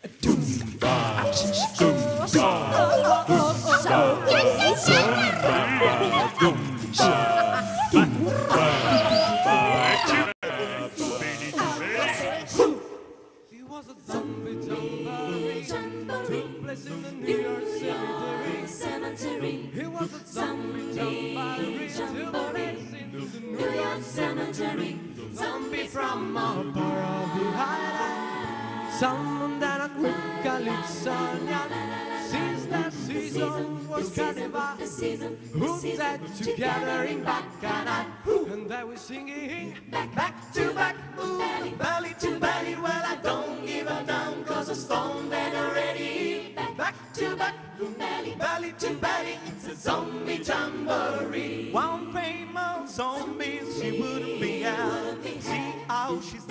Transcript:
He was a zombie jamboree, took place in the New York Cemetery. He was a zombie jamboree, took place in the New York Cemetery. Zombie from a party island, someone that I could Calypsonian. Since that season was carnival, who sat together in Bacchanal, and they were singing back to back, ooh, belly to belly. Well, I don't give a damn, cause I'm stoned dead already. Back to back, belly to belly, it's a zombie jamboree. One famous zombie, she wouldn't be out. See how she's